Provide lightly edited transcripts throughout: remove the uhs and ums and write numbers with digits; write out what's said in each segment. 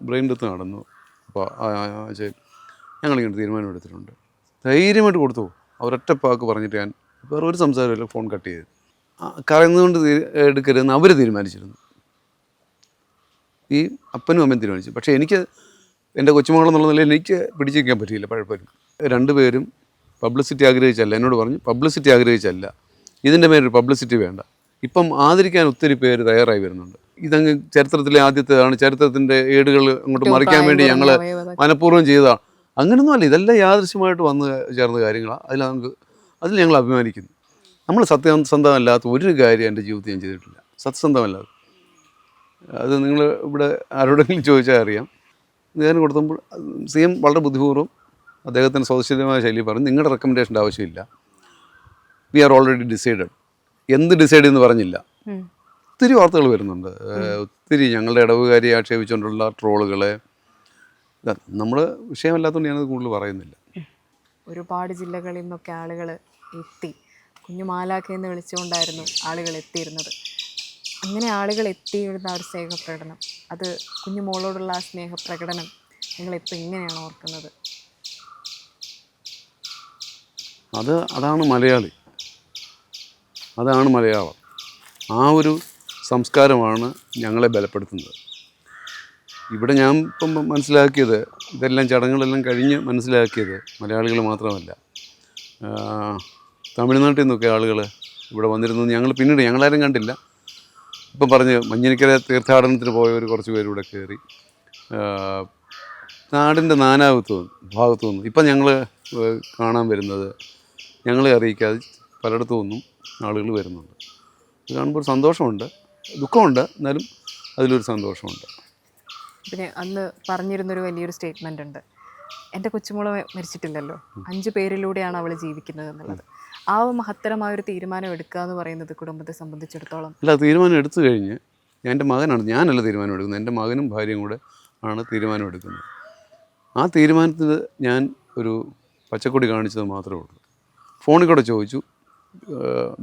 Brain death നടന്നു. അപ്പോൾ ഞങ്ങളിങ്ങനെ തീരുമാനം എടുത്തിട്ടുണ്ട്. ധൈര്യമായിട്ട് കൊടുത്തു. അവരൊറ്റ പാക്ക് പറഞ്ഞിട്ട് ഞാൻ വേറെ ഒരു സംസാരമില്ല, ഫോൺ കട്ട് ചെയ്ത്. കറങ്ങുന്നുകൊണ്ട് എടുക്കരുതെന്ന് അവർ തീരുമാനിച്ചിരുന്നു. ഈ അപ്പനും അമ്മയും തീരുമാനിച്ചു. പക്ഷേ എനിക്ക് എൻ്റെ കൊച്ചുമകളെന്നുള്ള നിലയിൽ എനിക്ക് പിടിച്ചു വയ്ക്കാൻ പറ്റിയില്ല. പഴപ്പരും രണ്ടുപേരും പബ്ലിസിറ്റി ആഗ്രഹിച്ചല്ല, എന്നോട് പറഞ്ഞു പബ്ലിസിറ്റി ആഗ്രഹിച്ചല്ല, ഇതിൻ്റെ മേലൊരു പബ്ലിസിറ്റി വേണ്ട. ഇപ്പം ആദരിക്കാൻ ഒത്തിരി പേര് തയ്യാറായി വരുന്നുണ്ട്. ഇതങ്ങ് ചരിത്രത്തിലെ ആദ്യത്തേതാണ്, ചരിത്രത്തിൻ്റെ ഏടുകൾ അങ്ങോട്ട് മറിക്കാൻ വേണ്ടി ഞങ്ങൾ മനഃപൂർവ്വം ചെയ്തതാണ്. അങ്ങനെയൊന്നും അല്ല, ഇതെല്ലാം യാദൃശ്യമായിട്ട് വന്ന് ചേർന്ന കാര്യങ്ങളാണ്. അതിൽ ഞങ്ങൾ അഭിമാനിക്കുന്നു. നമ്മൾ സത്യസന്ധമല്ലാത്ത ഒരു കാര്യം എൻ്റെ ജീവിതത്തിൽ ഞാൻ ചെയ്തിട്ടില്ല, സത്യസന്ധമല്ലാതെ. അത് നിങ്ങൾ ഇവിടെ ആരോടെങ്കിലും ചോദിച്ചാൽ അറിയാം. ഞാൻ കൊടുത്തപ്പോൾ CM വളരെ ബുദ്ധിപൂർവ്വം അദ്ദേഹത്തിൻ്റെ സ്വതസിദ്ധമായ ശൈലി പറഞ്ഞു, നിങ്ങളുടെ റെക്കമെൻഡേഷൻ്റെ ആവശ്യമില്ല, വി ആർ ഓൾറെഡി ഡിസൈഡഡ്. എന്ത് ഡിസൈഡ് എന്ന് പറഞ്ഞില്ല. ഒത്തിരി വാർത്തകൾ വരുന്നുണ്ട്, ഒത്തിരി ഞങ്ങളുടെ ഇടവുകാരിയെ ആക്ഷേപിച്ചുകൊണ്ടുള്ള ട്രോളുകളെ. നമ്മൾ വിഷയമല്ലാത്തതുകൊണ്ട് ഞാനത് കൂടുതൽ പറയുന്നില്ല. ഒരുപാട് ജില്ലകളിൽ നിന്നൊക്കെ ആളുകൾ എത്തി, കുഞ്ഞു മാലാഖയെന്ന് വിളിച്ചുകൊണ്ടായിരുന്നു ആളുകൾ എത്തിയിരുന്നത്. അങ്ങനെ ആളുകൾ എത്തിയിരുന്ന ആ ഒരു സ്നേഹപ്രകടനം, അത് കുഞ്ഞു മോളോടുള്ള ആ സ്നേഹപ്രകടനം നിങ്ങളിപ്പോൾ എങ്ങനെയാണ് ഓർക്കുന്നത്? അതാണ് മലയാളി, അതാണ് മലയാളം. ആ ഒരു സംസ്കാരമാണ് ഞങ്ങളെ ബലപ്പെടുത്തുന്നത്. ഇവിടെ ഞാൻ ഇപ്പം മനസ്സിലാക്കിയത്, ഇതെല്ലാം ചടങ്ങുകളെല്ലാം കഴിഞ്ഞ് മനസ്സിലാക്കിയത്, മലയാളികൾ മാത്രമല്ല, തമിഴ്നാട്ടിൽ നിന്നൊക്കെ ആളുകൾ ഇവിടെ വന്നിരുന്നു. ഞങ്ങൾ പിന്നീട് ഞങ്ങളാരും കണ്ടില്ല. ഇപ്പം പറഞ്ഞ് മഞ്ഞിനിക്കര തീർത്ഥാടനത്തിന് പോയവർ കുറച്ച് പേര് ഇവിടെ കയറി. നാടിൻ്റെ ഭാഗത്തു നിന്നും ഇപ്പം ഞങ്ങൾ കാണാൻ വരുന്നത്, ഞങ്ങളെ അറിയിക്കാതെ പലയിടത്തു നിന്നും ആളുകൾ വരുന്നുണ്ട്. ഇത് കാണുമ്പോൾ ഒരു സന്തോഷമുണ്ട്, ദുഃഖമുണ്ട്, എന്നാലും അതിലൊരു സന്തോഷമുണ്ട്. പിന്നെ അന്ന് പറഞ്ഞിരുന്നൊരു വലിയൊരു സ്റ്റേറ്റ്മെൻ്റ് ഉണ്ട്, എൻ്റെ കൊച്ചുമോള് മരിച്ചിട്ടില്ലല്ലോ, 5 പേരിലൂടെയാണ് അവൾ ജീവിക്കുന്നത് എന്നുള്ളത്. ആ മഹത്തരമായൊരു തീരുമാനം എടുക്കുക എന്ന് പറയുന്നത് കുടുംബത്തെ സംബന്ധിച്ചിടത്തോളം അല്ല, തീരുമാനം എടുത്തു കഴിഞ്ഞ് എൻ്റെ മകനാണ്, ഞാനല്ല തീരുമാനം എടുക്കുന്നത്, എൻ്റെ മകനും ഭാര്യയും കൂടെ ആണ് തീരുമാനം എടുക്കുന്നത്. ആ തീരുമാനത്തിൽ ഞാൻ ഒരു പച്ചക്കൊടി കാണിച്ചത് മാത്രമേ ഉള്ളൂ. ഫോണിൽ കൂടെ ചോദിച്ചു,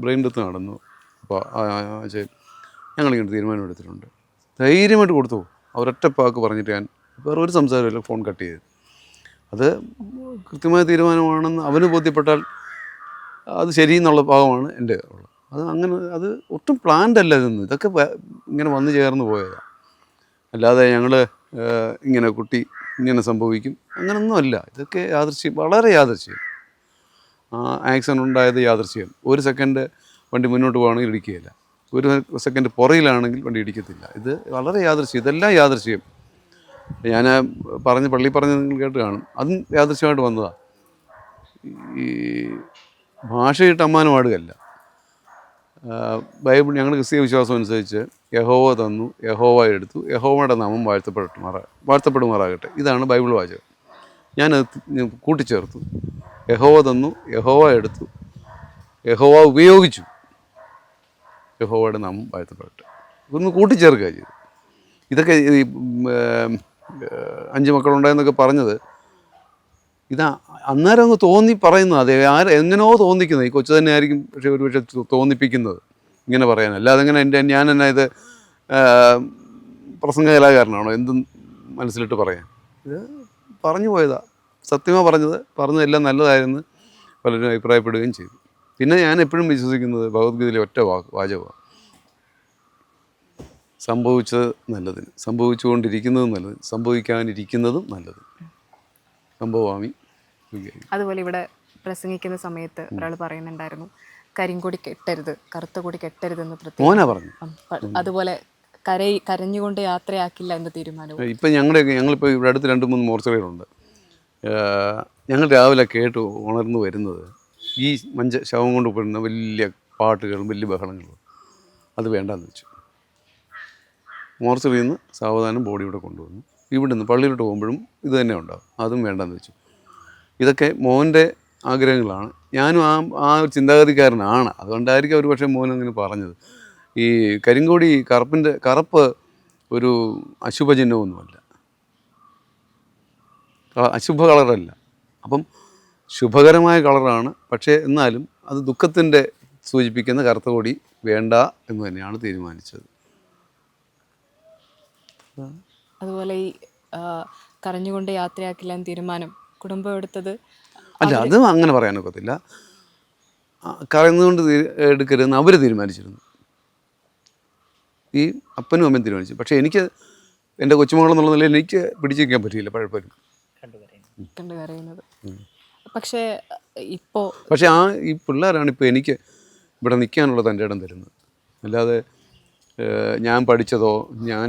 ബ്രെയിൻ ഡെത്ത് നടന്നു, അപ്പോൾ ഞങ്ങളിങ്ങനെ തീരുമാനം എടുത്തിട്ടുണ്ട്. ധൈര്യമായിട്ട് കൊടുത്തു. അവരൊറ്റ പാക്ക് പറഞ്ഞിട്ട് ഞാൻ വേറെ ഒരു സംസാരമില്ല, ഫോൺ കട്ട് ചെയ്ത്. അത് കൃത്യമായ തീരുമാനമാണെന്ന് അവന് ബോധ്യപ്പെട്ടാൽ അത് ശരിയെന്നുള്ള ഭാഗമാണ് എൻ്റെ ഉള്ളത്. അത് ഒട്ടും പ്ലാൻഡ് അല്ല. ഇതൊക്കെ ഇങ്ങനെ വന്നു ചേർന്ന് പോയതാണ്. അല്ലാതെ ഞങ്ങൾ ഇങ്ങനെ കുട്ടി ഇങ്ങനെ സംഭവിക്കും അങ്ങനൊന്നും അല്ല. ഇതൊക്കെ യാദൃശ്യം, വളരെ യാദൃശ്യം. ആക്സിഡൻ്റ് ഉണ്ടായത് യാദൃശ്യം. ഒരു സെക്കൻഡ് വണ്ടി മുന്നോട്ട് പോകണമെങ്കിൽ ഇടിക്കുകയില്ല, ഒരു സെക്കൻഡ് പുറയിലാണെങ്കിൽ വണ്ടി ഇടിക്കത്തില്ല. ഇത് വളരെ യാദൃശ്യം, ഇതെല്ലാം യാദൃശ്യം. ഞാൻ പള്ളി പറഞ്ഞ് നിങ്ങൾ കേട്ട് കാണും, അതും യാദൃശ്യമായിട്ട് വന്നതാണ്. ഈ ഭാഷയിട്ട് അമ്മാനമാടുകയല്ല. ബൈബിൾ, ഞങ്ങളുടെ ക്രിസ്തീയ വിശ്വാസം അനുസരിച്ച് യഹോവ തന്നു, യഹോവ എടുത്തു, യഹോവയുടെ നാമം വാഴ്ത്തപ്പെടുമാറാകട്ടെ. ഇതാണ് ബൈബിൾ വാചകം. ഞാനത് കൂട്ടിച്ചേർത്തു. യഹോവ തന്നു, യഹോവ എടുത്തു, യഹോവ ഉപയോഗിച്ചു, യഹോവയുടെ നാമം വാഴ്ത്തപ്പെടട്ടെ. ഇതൊന്ന് കൂട്ടിച്ചേർക്കുക ചെയ്തു. ഇതൊക്കെ ഈ 5 മക്കളുണ്ടായെന്നൊക്കെ പറഞ്ഞത് അന്നേരം അങ്ങ് തോന്നി പറയുന്നത്. അത് എങ്ങനെയോ തോന്നിക്കുന്നത്, ഈ കൊച്ചു തന്നെ ആയിരിക്കും പക്ഷേ ഒരുപക്ഷെ തോന്നിപ്പിക്കുന്നത് ഇങ്ങനെ പറയാൻ. അല്ലാതെ എങ്ങനെ ഞാൻ തന്നെ ഇത് പ്രസംഗ കലാകാരനാണോ എന്തും മനസ്സിലിട്ട് പറയാൻ? ഇത് പറഞ്ഞു പോയതാ, സത്യമാണ് പറഞ്ഞതെല്ലാം നല്ലതായിരുന്നു പലരും അഭിപ്രായപ്പെടുകയും ചെയ്തു. പിന്നെ ഞാൻ എപ്പോഴും വിശ്വസിക്കുന്നത് ഭഗവത്ഗീതയിലെ ഒറ്റ വാചകമാണ്, സംഭവിച്ചത് നല്ലതിന്, സംഭവിച്ചുകൊണ്ടിരിക്കുന്നതും നല്ലതിന്, സംഭവിക്കാനിരിക്കുന്നതും നല്ലതിന്. സംഭവാമി. അതുപോലെ ഇവിടെ പ്രസംഗിക്കുന്ന സമയത്ത് ഒരാൾ പറയുന്നുണ്ടായിരുന്നു, കരിങ്കൊടി കെട്ടരുത്, കറുത്ത കൊടി കെട്ടരുതെന്ന് മോനാ പറഞ്ഞു. അതുപോലെ കരഞ്ഞുകൊണ്ട് യാത്രയാക്കില്ല എന്ന തീരുമാനവും. ഇപ്പം ഞങ്ങളിപ്പോൾ ഇവിടെ അടുത്ത് 2-3 മോർച്ചറികളുണ്ട്. ഞങ്ങൾ രാവിലെ കേട്ട് ഉണർന്നു വരുന്നത് ഈ ശവം കൊണ്ട് പെടുന്ന വലിയ പാട്ടുകളും വലിയ ബഹളങ്ങളും. അത് വേണ്ടാന്ന് വെച്ചു. മോർച്ചറിയിൽ നിന്ന് സാവധാനം ബോഡി ഇവിടെ കൊണ്ടുവന്നു. ഇവിടെ നിന്ന് പള്ളിയിലോട്ട് പോകുമ്പോഴും ഇത് തന്നെ ഉണ്ടാകും, അതും വേണ്ടാന്ന് വെച്ചു. ഇതൊക്കെ മോൻ്റെ ആഗ്രഹങ്ങളാണ്. ഞാനും ആ ഒരു ചിന്താഗതിക്കാരനാണ്. അതുകൊണ്ടായിരിക്കും ഒരു പക്ഷേ മോൻ അങ്ങനെ പറഞ്ഞത്. ഈ കരിങ്കോടി കറുപ്പ് ഒരു അശുഭചിഹ്നമൊന്നുമല്ല, അശുഭ കളറല്ല. അപ്പം ശുഭകരമായ കളറാണ്. പക്ഷേ എന്നാലും അത് ദുഃഖത്തിൻ്റെ സൂചിപ്പിക്കുന്ന കറുത്ത കൊടി വേണ്ട എന്ന് തന്നെയാണ് തീരുമാനിച്ചത്. അതുപോലെ ഈ ആ, കരഞ്ഞുകൊണ്ട് യാത്രയാക്കില്ല എന്ന് തീരുമാനം കുടുംബം എടുത്തത് അല്ല, അത് അങ്ങനെ പറയാനൊക്കത്തില്ല. കറന്നുകൊണ്ട് എടുക്കരുതെന്ന് അവർ തീരുമാനിച്ചിരുന്നു. ഈ അപ്പനും അമ്മയും തീരുമാനിച്ചു. പക്ഷേ എനിക്ക് എൻ്റെ കൊച്ചുമകളെന്നുള്ള നിലയിൽ എനിക്ക് പിടിച്ചു വയ്ക്കാൻ പറ്റിയില്ല പഴയപ്പോഴും. കണ്ടു കരയുന്നത്. പക്ഷേ ഇപ്പോൾ പക്ഷേ ഈ പിള്ളേരാണ് ഇപ്പോൾ എനിക്ക് ഇവിടെ നിൽക്കാനുള്ള തൻ്റെ ഇടം തരുന്നത്. അല്ലാതെ ഞാൻ പഠിച്ചതോ ഞാൻ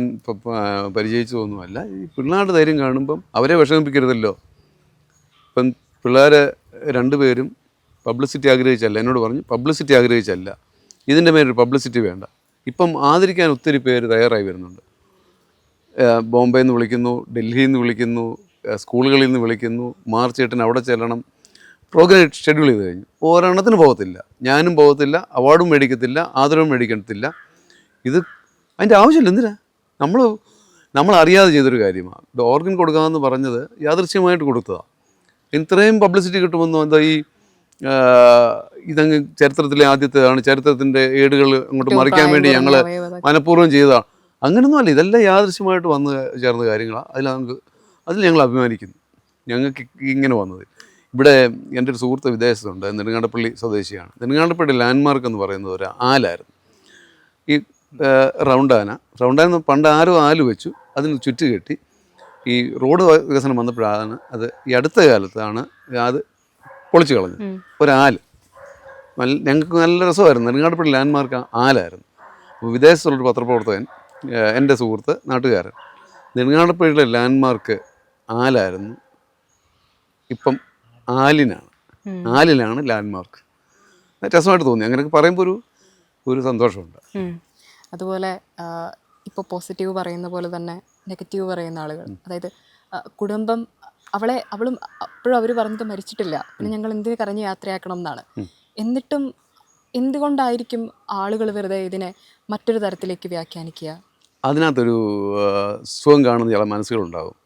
പരിചയിച്ചതോ ഒന്നുമല്ല. ഈ പിള്ളേരുടെ ധൈര്യം കാണുമ്പം അവരെ വിഷമിപ്പിക്കരുതല്ലോ. ഇപ്പം പിള്ളേർ രണ്ടുപേരും പബ്ലിസിറ്റി ആഗ്രഹിച്ചല്ല, എന്നോട് പറഞ്ഞു പബ്ലിസിറ്റി ആഗ്രഹിച്ചല്ല, ഇതിൻ്റെ മേലൊരു പബ്ലിസിറ്റി വേണ്ട. ഇപ്പം ആദരിക്കാൻ ഒത്തിരി പേര് തയ്യാറായി വരുന്നുണ്ട്. ബോംബെയിൽ നിന്ന് വിളിക്കുന്നു, ഡൽഹിയിൽ നിന്ന് വിളിക്കുന്നു, സ്കൂളുകളിൽ നിന്ന് വിളിക്കുന്നു, മാർച്ച് 8-ന് അവിടെ ചെല്ലണം. പ്രോഗ്രാം ഷെഡ്യൂൾ ചെയ്ത് കഴിഞ്ഞു. ഒരെണ്ണത്തിന് പോകത്തില്ല, ഞാനും പോകത്തില്ല, അവാർഡും മേടിക്കത്തില്ല, ആദരവും മേടിക്കത്തില്ല. ഇത് അതിൻ്റെ ആവശ്യമില്ല. എന്തിനാ? നമ്മൾ അറിയാതെ ചെയ്തൊരു കാര്യമാണ്. ഇത് ഓർഗൻ കൊടുക്കാമെന്ന് പറഞ്ഞത് യാദൃശ്യമായിട്ട് കൊടുത്തതാണ്. ഇത്രയും പബ്ലിസിറ്റി കിട്ടുമെന്നോ എന്താ ഈ ഇതങ്ങ് ചരിത്രത്തിലെ ആദ്യത്തേതാണ്, ചരിത്രത്തിൻ്റെ ഏടുകൾ അങ്ങോട്ട് മറിക്കാൻ വേണ്ടി ഞങ്ങൾ മനഃപൂർവ്വം ചെയ്തതാണ്. അങ്ങനെയൊന്നും അല്ല, ഇതെല്ലാം യാദൃശ്യമായിട്ട് വന്ന് ചേർന്ന കാര്യങ്ങളാണ്. അതിൽ ഞങ്ങൾ അഭിമാനിക്കുന്നു. ഞങ്ങൾക്ക് ഇങ്ങനെ വന്നത്. ഇവിടെ എൻ്റെ ഒരു സുഹൃത്ത് വിദേശത്തുണ്ട്, നെടുങ്ങാണ്ടപ്പള്ളി സ്വദേശിയാണ്. നെടുങ്ങാണ്ടപ്പള്ളി ലാൻഡ്മാർക്ക് എന്ന് പറയുന്നത് ഒരു ആലായിരുന്നു. ഈ റൗണ്ടാന പണ്ട് ആരോ ആല് വെച്ചു, അതിന് ചുറ്റ് കെട്ടി ഈ റോഡ് വികസനം വന്നപ്പോഴാണ് അത് ഈ അടുത്ത കാലത്താണ് അത് പൊളിച്ചു കളഞ്ഞത്. ഒരാല് ഞങ്ങൾക്ക് നല്ല രസമായിരുന്നു. നെടുങ്ങാണ്ടപ്പള്ളി ലാൻഡ്മാർക്ക് ആലായിരുന്നു. അപ്പോൾ വിദേശത്തുള്ളൊരു പത്രപ്രവർത്തകൻ, എൻ്റെ സുഹൃത്ത്, നാട്ടുകാരൻ, നെടുങ്ങാണ്ടപ്പള്ളിയിലെ ലാൻഡ്മാർക്ക് ആലായിരുന്നു, ഇപ്പം ആലിനാണ് ലാൻഡ്മാർക്ക്. രസമായിട്ട് തോന്നി. അങ്ങനെയൊക്കെ പറയുമ്പോൾ ഒരു സന്തോഷമുണ്ട്. അതുപോലെ ഇപ്പോൾ പറയുന്ന പോലെ തന്നെ നെഗറ്റീവ് പറയുന്ന ആളുകൾ, അതായത് കുടുംബം അവളും അപ്പോഴും അവർ പറഞ്ഞത് മരിച്ചിട്ടില്ല, പിന്നെ ഞങ്ങൾ എന്തിനു കരഞ്ഞ് യാത്രയാക്കണം എന്നാണ്. എന്നിട്ടും എന്തുകൊണ്ടായിരിക്കും ആളുകൾ വെറുതെ ഇതിനെ മറ്റൊരു തരത്തിലേക്ക് വ്യാഖ്യാനിക്കുക? അതിനകത്തൊരു സുഖം കാണുന്ന ചില മനസ്സുകളുണ്ടാകും,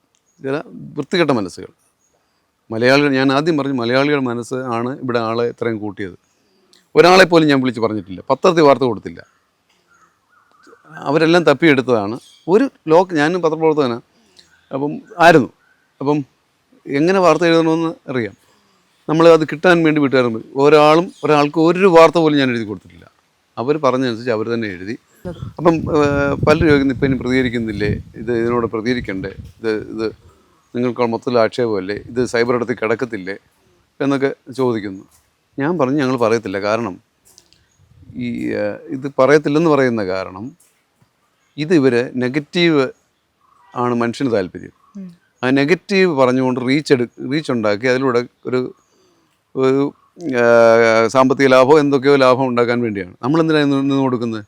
ചില വൃത്തികെട്ട മനസ്സുകൾ. ഞാൻ ആദ്യം പറഞ്ഞു, മലയാളികളുടെ മനസ്സ് ആണ് ഇവിടെ ആളെ ഇത്രയും കൂട്ടിയത്. ഒരാളെ പോലും ഞാൻ വിളിച്ച് പറഞ്ഞിട്ടില്ല, പത്രത്തിൽ വാർത്ത കൊടുത്തില്ല. അവരെല്ലാം തപ്പിയെടുത്തതാണ്. ഞാനും പത്രപ്രവർത്തകനാണ് അപ്പം എങ്ങനെ വാർത്ത എഴുതണമെന്ന് അറിയാം. നമ്മൾ അത് കിട്ടാൻ വേണ്ടി വീട്ടുകാരും ഒരാൾക്ക് ഒരു വാർത്ത പോലും ഞാൻ എഴുതി കൊടുത്തിട്ടില്ല. അവർ പറഞ്ഞതനുസരിച്ച് അവർ തന്നെ എഴുതി. അപ്പം പലരും ചോദിക്കുന്നു, ഇപ്പം ഇനി പ്രതികരിക്കുന്നില്ലേ, ഇതിനോട് പ്രതികരിക്കണ്ടേ, ഇത് നിങ്ങൾക്ക് മൊത്തത്തിൽ ആക്ഷേപമല്ലേ, ഇത് സൈബർ ഇടത്തിൽ കിടക്കത്തില്ലേ എന്നൊക്കെ ചോദിക്കുന്നു. ഞാൻ പറഞ്ഞു ഞങ്ങൾ പറയത്തില്ല. കാരണം ഇത് പറയത്തില്ലെന്ന് പറയുന്ന കാരണം ഇവർ നെഗറ്റീവ് ആണ് മനുഷ്യന് താല്പര്യം. ആ നെഗറ്റീവ് പറഞ്ഞുകൊണ്ട് റീച്ച് ഉണ്ടാക്കി അതിലൂടെ ഒരു സാമ്പത്തിക ലാഭമോ എന്തൊക്കെയോ ലാഭം ഉണ്ടാക്കാൻ വേണ്ടിയാണ്. നമ്മളെന്തിനാണ് നിന്ന് കൊടുക്കുന്നത്?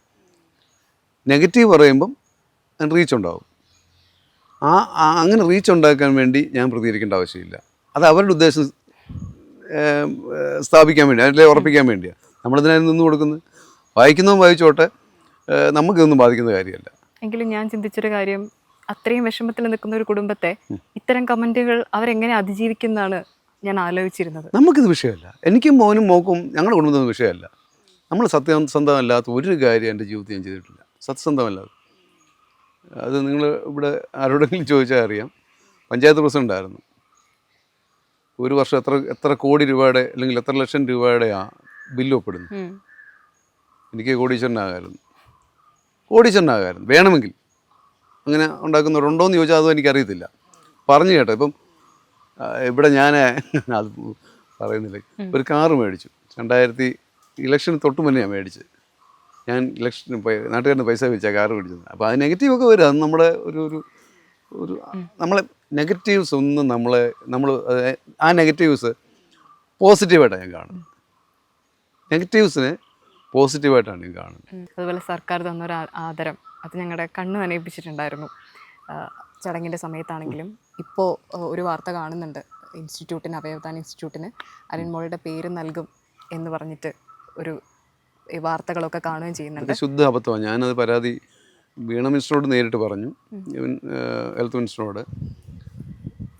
നെഗറ്റീവ് പറയുമ്പം റീച്ച് ഉണ്ടാവും. അങ്ങനെ റീച്ച് ഉണ്ടാക്കാൻ വേണ്ടി ഞാൻ പ്രതികരിക്കേണ്ട ആവശ്യമില്ല. അത് അവരുടെ ഉദ്ദേശം സ്ഥാപിക്കാൻ വേണ്ടി, അതിലെ ഉറപ്പിക്കാൻ വേണ്ടിയാണ് നമ്മളതിനായി നിന്ന് കൊടുക്കുന്നത്. വായിക്കുന്നതും വായിച്ചോട്ടെ, നമുക്കിതൊന്നും ബാധിക്കുന്ന കാര്യമല്ല. എങ്കിലും ഞാൻ ചിന്തിച്ചൊരു കാര്യം, അത്രയും വിഷമത്തിൽ നിൽക്കുന്ന ഒരു കുടുംബത്തെ ഇത്തരം കമൻറ്റുകൾ അവരെങ്ങനെ അതിജീവിക്കുന്നതാണ് ഞാൻ ആലോചിച്ചിരുന്നത്. നമുക്കിത് വിഷയമല്ല. എനിക്കും മോനും മോക്കും ഞങ്ങളുടെ കുടുംബത്തിനും വിഷയമല്ല. നമ്മൾ സത്യസന്ധമല്ലാത്ത ഒരു കാര്യം എൻ്റെ ജീവിതത്തിൽ ഞാൻ ചെയ്തിട്ടില്ല. സത്യസന്ധമല്ലാത്ത അത് നിങ്ങൾ ഇവിടെ ആരോടെങ്കിലും ചോദിച്ചാൽ അറിയാം. പഞ്ചായത്ത് പ്രസിഡൻ്റായിരുന്നു. ഒരു വർഷം എത്ര കോടി രൂപയുടെ അല്ലെങ്കിൽ എത്ര ലക്ഷം രൂപയുടെ ബില്ല് ഒപ്പിടുന്നു. എനിക്ക് കോടീശ്വരനാകാമായിരുന്നു വേണമെങ്കിൽ. അങ്ങനെ ഉണ്ടാക്കുന്നവരുണ്ടോയെന്ന് ചോദിച്ചാൽ അതും എനിക്കറിയത്തില്ല. പറഞ്ഞു കേട്ടോ. ഇപ്പം ഇവിടെ ഞാൻ അത് പറയുന്നില്ല, ഒരു കാറ് മേടിച്ചു. 2000 ഇലക്ഷന് തൊട്ട് മുന്നേ ഞാൻ മേടിച്ചത്. ഞാൻ ഇലക്ഷന് നാട്ടുകാരന് പൈസ വെച്ചാൽ കാറ് മേടിച്ചത്. അപ്പോൾ അത് നെഗറ്റീവൊക്കെ വരും. അത് നമ്മുടെ ഒരു നമ്മളെ നെഗറ്റീവ്സ് ഒന്നും നമ്മൾ ആ നെഗറ്റീവ്സ് പോസിറ്റീവായിട്ടാണ് ഞാൻ കാണുന്നത്. നെഗറ്റീവ്സിനെ പോസിറ്റീവായിട്ടാണ് ഞാൻ കാണുന്നത്. അതുപോലെ സർക്കാർ തന്നൊരു ആദരം അത് ഞങ്ങളുടെ കണ്ണ് നനയിപ്പിച്ചിട്ടുണ്ടായിരുന്നു. ചടങ്ങിൻ്റെ സമയത്താണെങ്കിലും ഇപ്പോൾ ഒരു വാർത്ത കാണുന്നുണ്ട്, അവയവദാന ഇൻസ്റ്റിറ്റ്യൂട്ടിന് അരുൺമോളുടെ പേര് നൽകും എന്ന് പറഞ്ഞിട്ട് ഒരു വാർത്തകളൊക്കെ കാണുകയും ചെയ്യുന്നുണ്ട്. ശുദ്ധ അബദ്ധമാണ്. ഞാനത് പരാതി വീണ മിനിസ്റ്ററോട് നേരിട്ട് പറഞ്ഞു, ഹെൽത്ത് മിനിസ്റ്ററോട്.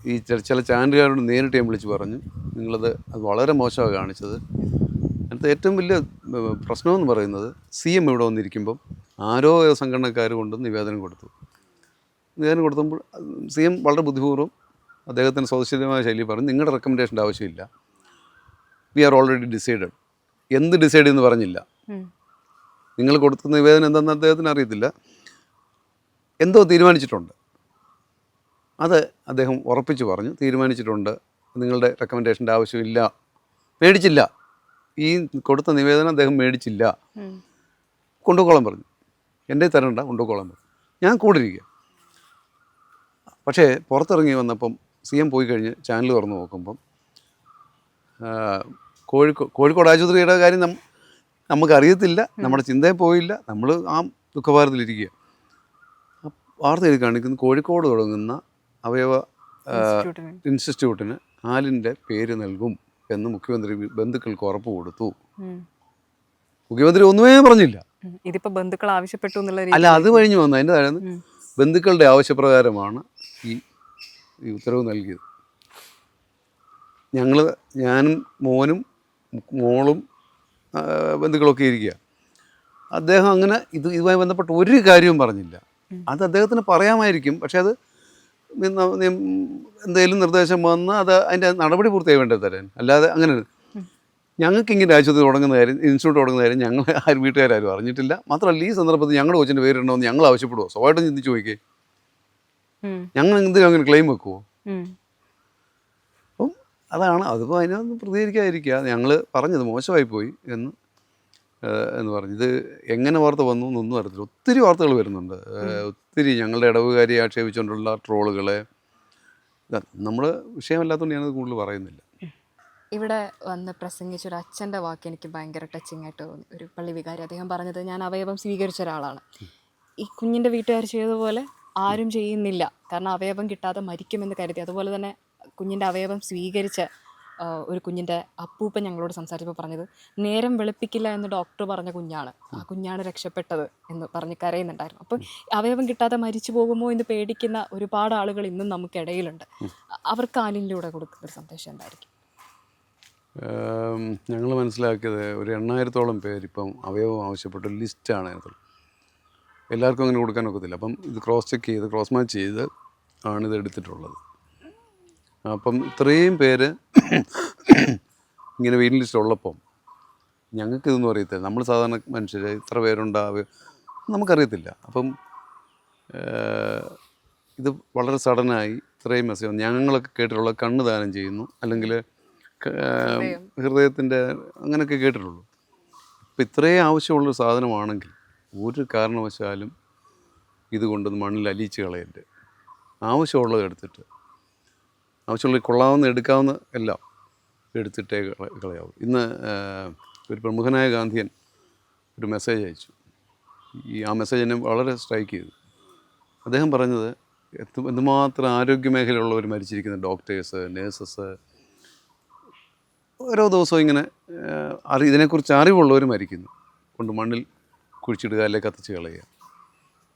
ഈ ചില ചാനലുകാരോട് നേരിട്ട് ഞാൻ വിളിച്ച് പറഞ്ഞു, അത് വളരെ മോശമാണ് കാണിച്ചത്. അതിനകത്ത് ഏറ്റവും വലിയ പ്രശ്നമെന്ന് പറയുന്നത് CM ഇവിടെ വന്നിരിക്കുമ്പം ആരോ സംഘടനക്കാർ കൊണ്ട് നിവേദനം കൊടുത്തു. നിവേദനം കൊടുത്തപ്പോൾ CM വളരെ ബുദ്ധിപൂർവ്വം അദ്ദേഹത്തിൻ്റെ സൗശല്യമായ ശൈലി പറഞ്ഞു, നിങ്ങളുടെ റെക്കമെൻഡേഷൻ്റെ ആവശ്യമില്ല, വി ആർ ഓൾറെഡി ഡിസൈഡഡ്. എന്ത് ഡിസൈഡ് എന്ന് പറഞ്ഞില്ല. നിങ്ങൾ കൊടുത്ത നിവേദനം എന്താണെന്ന് അദ്ദേഹത്തിന് അറിയത്തില്ല, എന്തോ തീരുമാനിച്ചിട്ടുണ്ട്. അത് അദ്ദേഹം ഉറപ്പിച്ച് പറഞ്ഞു, തീരുമാനിച്ചിട്ടുണ്ട്, നിങ്ങളുടെ റെക്കമെൻഡേഷൻ്റെ ആവശ്യമില്ല. മേടിച്ചില്ല, ഈ കൊടുത്ത നിവേദനം അദ്ദേഹം മേടിച്ചില്ല. കൊണ്ടുപോകോളാൻ പറഞ്ഞു, എൻ്റെ തരണ്ട, കൊണ്ടുപോകോളാൻ പറഞ്ഞു. ഞാൻ കൂടെ ഇരിക്കുക. പക്ഷേ പുറത്തിറങ്ങി വന്നപ്പം CM പോയി കഴിഞ്ഞ് ചാനൽ തുറന്ന് നോക്കുമ്പം കോഴിക്കോട് ആശുപത്രിയുടെ കാര്യം നമുക്കറിയത്തില്ല, നമ്മുടെ ചിന്തയിൽ പോയില്ല, നമ്മൾ ആ ദുഃഖഭാരത്തിലിരിക്കുക. വാർത്ത എഴുതി കാണിക്കുന്നു, കോഴിക്കോട് തുടങ്ങുന്ന അവയവ ഇൻസ്റ്റിറ്റ്യൂട്ടിന് ആലിൻ്റെ പേര് നൽകും എന്ന് മുഖ്യമന്ത്രി ബന്ധുക്കൾക്ക് ഉറപ്പ് കൊടുത്തു. മുഖ്യമന്ത്രി ഒന്നുമേ പറഞ്ഞില്ല. ഇതിപ്പോ ബന്ധുക്കൾ ആവശ്യപ്പെട്ടു എന്നുള്ള അല്ല, അത് കഴിഞ്ഞ് വന്നു. അതിൻ്റെ താഴെ ബന്ധുക്കളുടെ ആവശ്യപ്രകാരമാണ് ഈ ഉത്തരവ് നൽകിയത്. ഞാനും മോനും മോളും ബന്ധുക്കളൊക്കെ ഇരിക്കുക. അദ്ദേഹം അങ്ങനെ ഇതുമായി ബന്ധപ്പെട്ട് ഒരു കാര്യവും പറഞ്ഞില്ല. അത് അദ്ദേഹത്തിന് പറയാമായിരിക്കും, പക്ഷെ അത് എന്തെങ്കിലും നിർദ്ദേശം വന്ന് അതിൻ്റെ നടപടി പൂർത്തിയായി വേണ്ടത് തരാൻ. അല്ലാതെ അങ്ങനെ ഞങ്ങൾക്കിങ്ങനെ ആശുപത്രി തുടങ്ങുന്ന കാര്യം, ഇൻസ്റ്റിറ്റ്യൂട്ട് തുടങ്ങുന്ന കാര്യം ഞങ്ങൾ വീട്ടുകാരും അറിഞ്ഞിട്ടില്ല. മാത്രമല്ല, ഈ സന്ദർഭത്തിൽ ഞങ്ങളുടെ കൊച്ചിൻ്റെ പേരിടണമെന്ന് ഞങ്ങൾ ആവശ്യപ്പെടുമോ? സ്വഭാവമായിട്ടും ചിന്തിച്ച് നോക്കിയേ, ഞങ്ങൾ എന്തെങ്കിലും അങ്ങനെ ക്ലെയിം വെക്കുമോ? അപ്പം അതാണ്, അതിപ്പോൾ അതിനൊന്നും പ്രതികരിക്കാതിരിക്കുക. ഞങ്ങൾ പറഞ്ഞത് മോശമായിപ്പോയി എന്ന് പറഞ്ഞു. ഇത് എങ്ങനെ വാർത്ത വന്നു എന്നൊന്നും അറിയത്തില്ല. ഒത്തിരി വാർത്തകൾ വരുന്നുണ്ട്, ഒത്തിരി ഞങ്ങളുടെ ഇടവുകാരിയെ ആക്ഷേപിച്ചുകൊണ്ടുള്ള ട്രോളുകളെ. നമ്മൾ വിഷയമല്ലാത്തതുകൊണ്ട് ഞാനത് കൂടുതൽ പറയുന്നില്ല. ഇവിടെ വന്ന് പ്രസംഗിച്ചൊരു അച്ഛൻ്റെ വാക്ക് എനിക്ക് ഭയങ്കര ടച്ചിങ് ആയിട്ട് തോന്നി. ഒരു പള്ളി വികാരി, അദ്ദേഹം പറഞ്ഞത്, ഞാൻ അവയവം സ്വീകരിച്ച ഒരാളാണ്, ഈ കുഞ്ഞിൻ്റെ വീട്ടുകാർ ചെയ്തതുപോലെ ആരും ചെയ്യുന്നില്ല, കാരണം അവയവം കിട്ടാതെ മരിക്കുമെന്ന് കരുതി. അതുപോലെ തന്നെ കുഞ്ഞിൻ്റെ അവയവം സ്വീകരിച്ച ഒരു കുഞ്ഞിൻ്റെ അപ്പൂപ്പൻ ഞങ്ങളോട് സംസാരിച്ചപ്പോൾ പറഞ്ഞത്, നേരം വെളുപ്പിക്കില്ല എന്ന് ഡോക്ടർ പറഞ്ഞ കുഞ്ഞാണ്, ആ കുഞ്ഞാണ് രക്ഷപ്പെട്ടത് എന്ന് പറഞ്ഞ് കരയുന്നുണ്ടായിരുന്നു. അപ്പം അവയവം കിട്ടാതെ മരിച്ചു പോകുമോ എന്ന് പേടിക്കുന്ന ഒരുപാട് ആളുകൾ ഇന്നും നമുക്കിടയിലുണ്ട്. അവർക്ക് ആലിലൂടെ കൊടുക്കുന്ന ഒരു സന്ദേശം എന്തായിരിക്കും? ഞങ്ങൾ മനസ്സിലാക്കിയത് ഒരു 8000-ഓളം പേരിപ്പം അവയവം ആവശ്യപ്പെട്ട ഒരു ലിസ്റ്റാണ് അതിനകത്ത്. എല്ലാവർക്കും അങ്ങനെ കൊടുക്കാൻ ഒക്കത്തില്ല. അപ്പം ഇത് ക്രോസ് ചെക്ക് ചെയ്ത് ക്രോസ് മാച്ച് ചെയ്ത് ആണിത് എടുത്തിട്ടുള്ളത്. അപ്പം ഇത്രയും പേര് ഇങ്ങനെ വെയിറ്റിംഗ് ലിസ്റ്റ് ഉള്ളപ്പം ഞങ്ങൾക്കിതൊന്നും അറിയത്തില്ല. നമ്മൾ സാധാരണ മനുഷ്യർ ഇത്ര പേരുണ്ടാവുക നമുക്കറിയത്തില്ല. അപ്പം ഇത് വളരെ സഡനായി ഇത്രയും മെസ്സേജ് ഞങ്ങളൊക്കെ കേട്ടിട്ടുള്ള കണ്ണ് ദാനം ചെയ്യുന്നു, അല്ലെങ്കിൽ ഹൃദയത്തിൻ്റെ അങ്ങനെയൊക്കെ കേട്ടിട്ടുള്ളൂ. ഇപ്പം ഇത്രയും ആവശ്യമുള്ളൊരു സാധനമാണെങ്കിൽ ഒരു കാരണവശാലും ഇതുകൊണ്ട് മണ്ണിൽ അലിയിച്ച് കളയരുത്. ആവശ്യമുള്ളത് എടുത്തിട്ട്, ആവശ്യമുള്ള കൊള്ളാവുന്ന എടുക്കാവുന്ന എല്ലാം എടുത്തിട്ടേ കളയാവൂ. ഇന്ന് ഒരു പ്രമുഖനായ ഗാന്ധിയൻ ഒരു മെസ്സേജ് അയച്ചു. ആ മെസ്സേജ് എന്നെ വളരെ സ്ട്രൈക്ക് ചെയ്തു. അദ്ദേഹം പറഞ്ഞത്, എന്തുമാത്രം ആരോഗ്യമേഖലയുള്ളവർ മരിച്ചിരിക്കുന്ന ഡോക്ടേഴ്സ്, നേഴ്സസ്, ഓരോ ദിവസവും ഇങ്ങനെ ഇതിനെക്കുറിച്ച് അറിവുള്ളവർ മരിക്കുന്നു, കൊണ്ട് മണ്ണിൽ കുഴിച്ചിടുക അല്ലെങ്കിൽ കത്തിച്ച് കളയുക.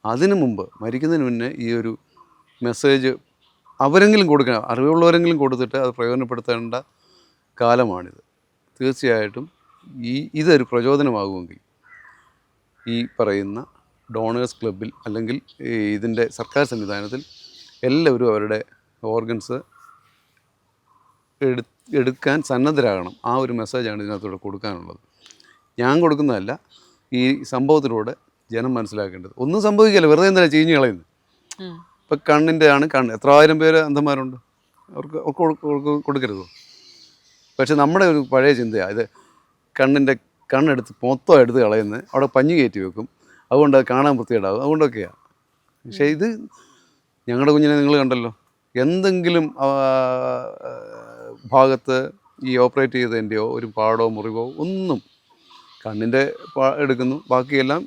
അതിനു മുമ്പ്, മരിക്കുന്നതിന് മുന്നേ ഈ ഒരു മെസ്സേജ് അവരെങ്കിലും കൊടുക്കണം, അറിവുള്ളവരെങ്കിലും കൊടുത്തിട്ട് അത് പ്രയോജനപ്പെടുത്തേണ്ട കാലമാണിത്. തീർച്ചയായിട്ടും ഇതൊരു പ്രചോദനമാകുമെങ്കിൽ ഈ പറയുന്ന ഡോണേഴ്സ് ക്ലബിൽ അല്ലെങ്കിൽ ഇതിൻ്റെ സർക്കാർ സംവിധാനത്തിൽ എല്ലാവരും അവരുടെ ഓർഗൻസ് എടുക്കാൻ സന്നദ്ധരാകണം. ആ ഒരു മെസ്സേജാണ് ഇതിനകത്തൂടെ കൊടുക്കാനുള്ളത്. ഞാൻ കൊടുക്കുന്നതല്ല, ഈ സംഭവത്തിലൂടെ ജനം മനസ്സിലാക്കേണ്ടത്. ഒന്നും സംഭവിക്കില്ല, വെറുതെ എന്തിനാണ് ചീഞ്ഞ് കളയുന്നത്. ഇപ്പം കണ്ണിൻ്റെ ആണ് കണ്ണ്, എത്ര ആയിരം പേര് അന്ധന്മാരുണ്ട്, അവർക്ക് കൊടുക്കരുതോ? പക്ഷെ നമ്മുടെ ഒരു പഴയ ചിന്തയാണ് ഇത്, കണ്ണെടുത്ത് മൊത്തം എടുത്ത് കളയുന്നത്, അവിടെ പഞ്ഞി കയറ്റി വെക്കും, അതുകൊണ്ട് അത് കാണാൻ വൃത്തികേടാവും, അതുകൊണ്ടൊക്കെയാണ്. പക്ഷേ ഇത് ഞങ്ങളുടെ കുഞ്ഞിനെ നിങ്ങൾ കണ്ടല്ലോ, എന്തെങ്കിലും ഭാഗത്ത് ഈ ഓപ്പറേറ്റ് ചെയ്തതിൻ്റെയോ ഒരു പാടോ മുറിവോ ഒന്നും, കണ്ണിൻ്റെ എടുക്കുന്നു, ബാക്കിയെല്ലാം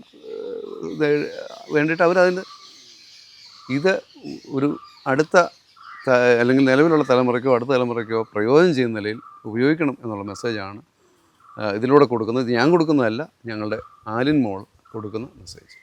വേണ്ടിയിട്ട് അവരതിന് ഇത് ഒരു അടുത്ത അല്ലെങ്കിൽ നിലവിലുള്ള തലമുറയ്ക്കോ അടുത്ത തലമുറയ്ക്കോ പ്രയോജനം ചെയ്യുന്ന നിലയിൽ ഉപയോഗിക്കണം എന്നുള്ള മെസ്സേജാണ് ഇതിലൂടെ കൊടുക്കുന്നത്. ഇത് ഞാൻ കൊടുക്കുന്നതല്ല, ഞങ്ങളുടെ ആലിൻ മോൾ കൊടുക്കുന്ന മെസ്സേജ്.